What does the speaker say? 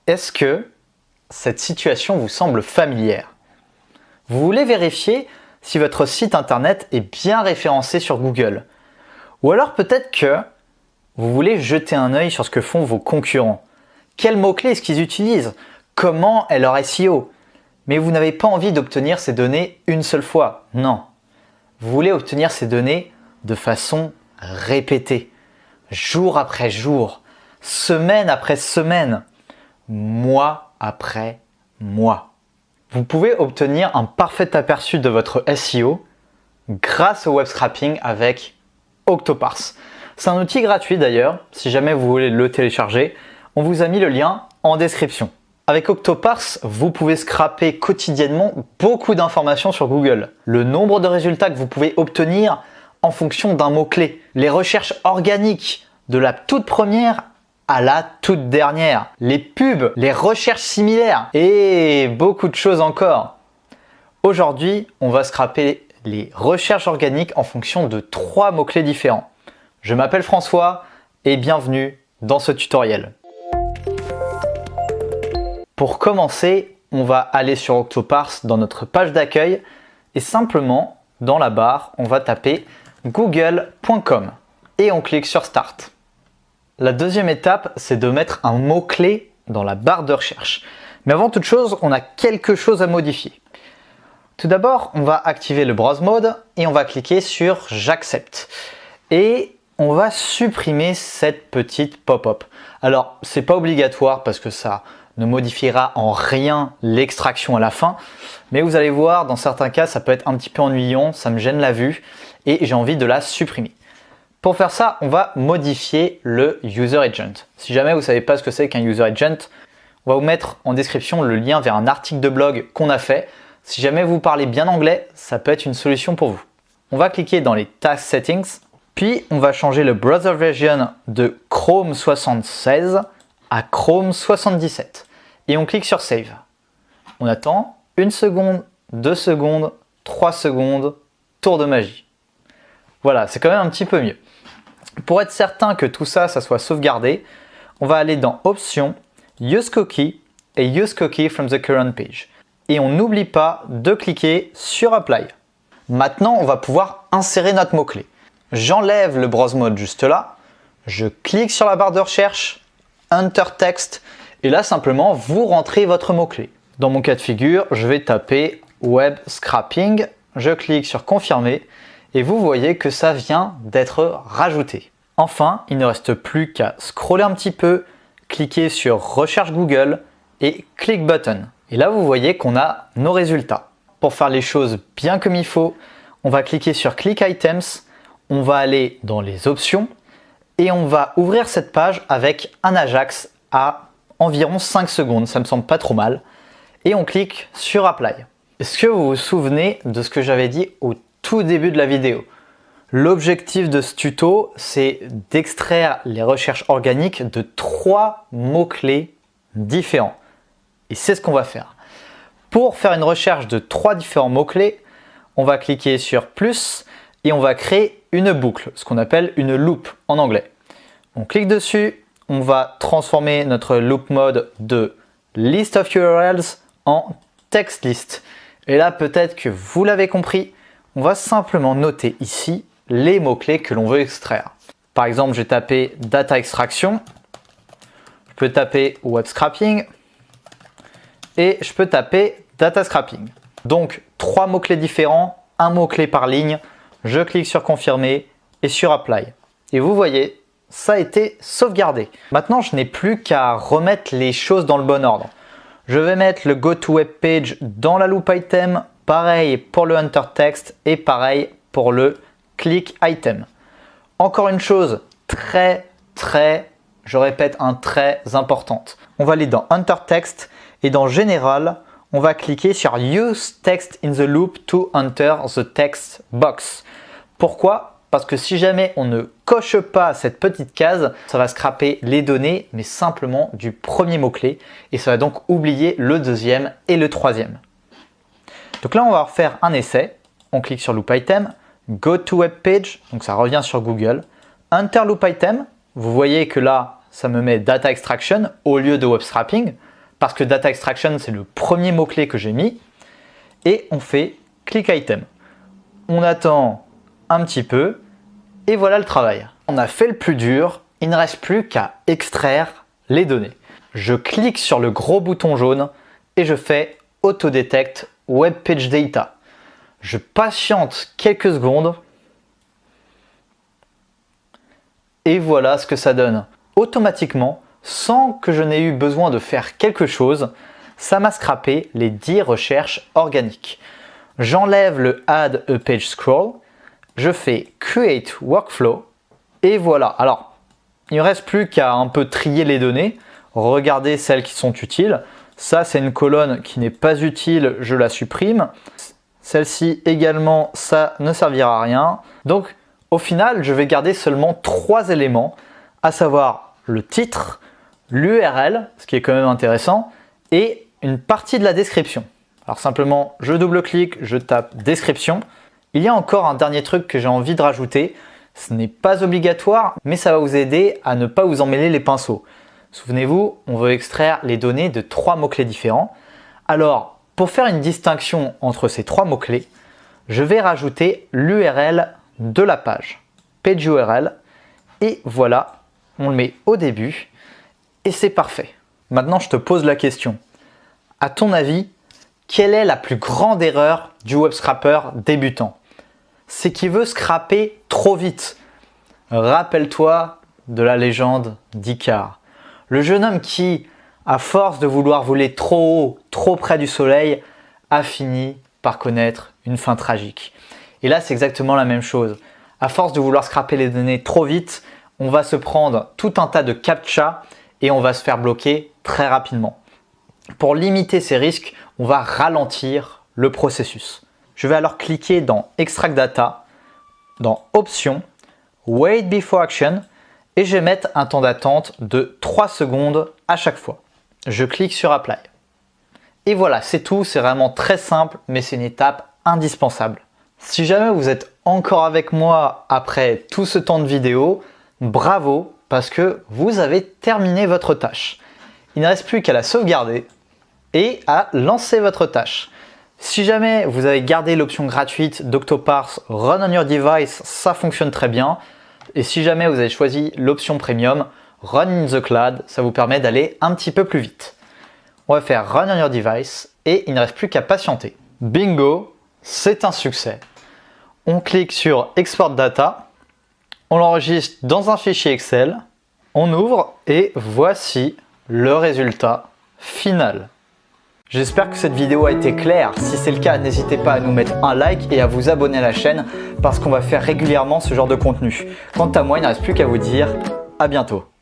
Est-ce que cette situation vous semble familière? Vous voulez vérifier si votre site internet est bien référencé sur Google. Ou alors peut-être que vous voulez jeter un œil sur ce que font vos concurrents. Quels mots-clés est-ce qu'ils utilisent? Comment est leur SEO? Mais vous n'avez pas envie d'obtenir ces données une seule fois. Non. Vous voulez obtenir ces données de façon répétée. Jour après jour. Semaine après semaine. Mois après mois. Vous pouvez obtenir un parfait aperçu de votre SEO grâce au web scrapping avec Octoparse. C'est un outil gratuit d'ailleurs, si jamais vous voulez le télécharger, on vous a mis le lien en description. Avec Octoparse, vous pouvez scraper quotidiennement beaucoup d'informations sur Google. Le nombre de résultats que vous pouvez obtenir en fonction d'un mot-clé. Les recherches organiques de la toute première à la toute dernière. Les pubs, les recherches similaires et beaucoup de choses encore. Aujourd'hui, on va scraper les recherches organiques en fonction de 3 mots-clés différents. Je m'appelle François et bienvenue dans ce tutoriel. Pour commencer, on va aller sur Octoparse dans notre page d'accueil et simplement dans la barre, on va taper google.com et on clique sur Start. La deuxième étape, c'est de mettre un mot-clé dans la barre de recherche. Mais avant toute chose, on a quelque chose à modifier. Tout d'abord, on va activer le browse mode et on va cliquer sur j'accepte. Et on va supprimer cette petite pop-up. Alors, c'est pas obligatoire parce que ça ne modifiera en rien l'extraction à la fin. Mais vous allez voir, dans certains cas, ça peut être un petit peu ennuyant, ça me gêne la vue et j'ai envie de la supprimer. Pour faire ça, on va modifier le User Agent. Si jamais vous ne savez pas ce que c'est qu'un User Agent, on va vous mettre en description le lien vers un article de blog qu'on a fait. Si jamais vous parlez bien anglais, ça peut être une solution pour vous. On va cliquer dans les Task Settings, puis on va changer le Browser Version de Chrome 76 à Chrome 77. Et on clique sur Save. On attend 1 seconde, 2 secondes, 3 secondes, tour de magie. Voilà, c'est quand même un petit peu mieux. Pour être certain que tout ça soit sauvegardé, on va aller dans Options, Use Cookie et Use Cookie from the current page. Et on n'oublie pas de cliquer sur Apply. Maintenant, on va pouvoir insérer notre mot-clé. J'enlève le browse mode juste là, je clique sur la barre de recherche, Enter Text, et là simplement vous rentrez votre mot-clé. Dans mon cas de figure, je vais taper Web Scrapping, je clique sur Confirmer, et vous voyez que ça vient d'être rajouté. Enfin, il ne reste plus qu'à scroller un petit peu, cliquer sur Recherche Google et Click Button. Et là, vous voyez qu'on a nos résultats. Pour faire les choses bien comme il faut, on va cliquer sur Click Items, on va aller dans les options et on va ouvrir cette page avec un Ajax à environ 5 secondes, ça me semble pas trop mal. Et on clique sur Apply. Est-ce que vous vous souvenez de ce que j'avais dit au tout début de la vidéo? L'objectif de ce tuto, c'est d'extraire les recherches organiques de 3 mots-clés différents. Et c'est ce qu'on va faire. Pour faire une recherche de 3 différents mots-clés, on va cliquer sur plus et on va créer une boucle, ce qu'on appelle une loop en anglais. On clique dessus, on va transformer notre loop mode de list of URLs en text list. Et là, peut-être que vous l'avez compris, on va simplement noter ici les mots-clés que l'on veut extraire. Par exemple, j'ai tapé Data Extraction, je peux taper Web Scrapping et je peux taper Data Scrapping. Donc, 3 mots-clés différents, un mot-clé par ligne. Je clique sur Confirmer et sur Apply. Et vous voyez, ça a été sauvegardé. Maintenant, je n'ai plus qu'à remettre les choses dans le bon ordre. Je vais mettre le Go to Web Page dans la loop item. Pareil pour le Enter Text et pareil pour le Click Item. Encore une chose je répète, très importante. On va aller dans Enter Text et dans Général, on va cliquer sur Use Text in the Loop to enter the text box. Pourquoi? Parce que si jamais on ne coche pas cette petite case, ça va scraper les données, mais simplement du premier mot-clé. Et ça va donc oublier le deuxième et le troisième. Donc là, on va refaire un essai. On clique sur Loop Item, Go to Web Page, donc ça revient sur Google. Enter Loop Item, vous voyez que là, ça me met Data Extraction au lieu de Web Scrapping. parce que data extraction, c'est le premier mot-clé que j'ai mis. Et on fait click item. On attend un petit peu et voilà le travail. On a fait le plus dur, il ne reste plus qu'à extraire les données. Je clique sur le gros bouton jaune et je fais Autodetect Web Page Data. Je patiente quelques secondes et voilà ce que ça donne. Automatiquement, sans que je n'ai eu besoin de faire quelque chose, ça m'a scrappé les 10 recherches organiques. J'enlève le Add a Page Scroll, je fais Create Workflow et voilà. Alors, il ne reste plus qu'à un peu trier les données, regarder celles qui sont utiles. Ça, c'est une colonne qui n'est pas utile, je la supprime. Celle-ci également, ça ne servira à rien. Donc, au final, je vais garder seulement 3 éléments, à savoir le titre, l'URL, ce qui est quand même intéressant, et une partie de la description. Alors simplement, je double-clique, je tape description. Il y a encore un dernier truc que j'ai envie de rajouter. Ce n'est pas obligatoire, mais ça va vous aider à ne pas vous emmêler les pinceaux. Souvenez-vous, on veut extraire les données de 3 mots-clés différents. Alors, pour faire une distinction entre ces 3 mots-clés, je vais rajouter l'URL de la page, page URL, et voilà, on le met au début, et c'est parfait. Maintenant, je te pose la question. À ton avis, quelle est la plus grande erreur du web scrapper débutant? C'est qu'il veut scraper trop vite. Rappelle-toi de la légende d'Icare. Le jeune homme qui, à force de vouloir voler trop haut, trop près du soleil, a fini par connaître une fin tragique. Et là, c'est exactement la même chose. À force de vouloir scraper les données trop vite, on va se prendre tout un tas de captcha et on va se faire bloquer très rapidement. Pour limiter ces risques, on va ralentir le processus. Je vais alors cliquer dans Extract Data, dans Options, Wait Before Action et je vais mettre un temps d'attente de 3 secondes à chaque fois. Je clique sur Apply. Et voilà, c'est tout, c'est vraiment très simple, mais c'est une étape indispensable. Si jamais vous êtes encore avec moi après tout ce temps de vidéo, bravo, parce que vous avez terminé votre tâche. Il ne reste plus qu'à la sauvegarder et à lancer votre tâche. Si jamais vous avez gardé l'option gratuite d'Octoparse Run on your device, ça fonctionne très bien. Et si jamais vous avez choisi l'option premium Run in the cloud, ça vous permet d'aller un petit peu plus vite. On va faire Run on your device et il ne reste plus qu'à patienter. Bingo, c'est un succès. On clique sur Export Data, on l'enregistre dans un fichier Excel, on ouvre et voici le résultat final. J'espère que cette vidéo a été claire. Si c'est le cas, n'hésitez pas à nous mettre un like et à vous abonner à la chaîne parce qu'on va faire régulièrement ce genre de contenu. Quant à moi, il ne reste plus qu'à vous dire à bientôt.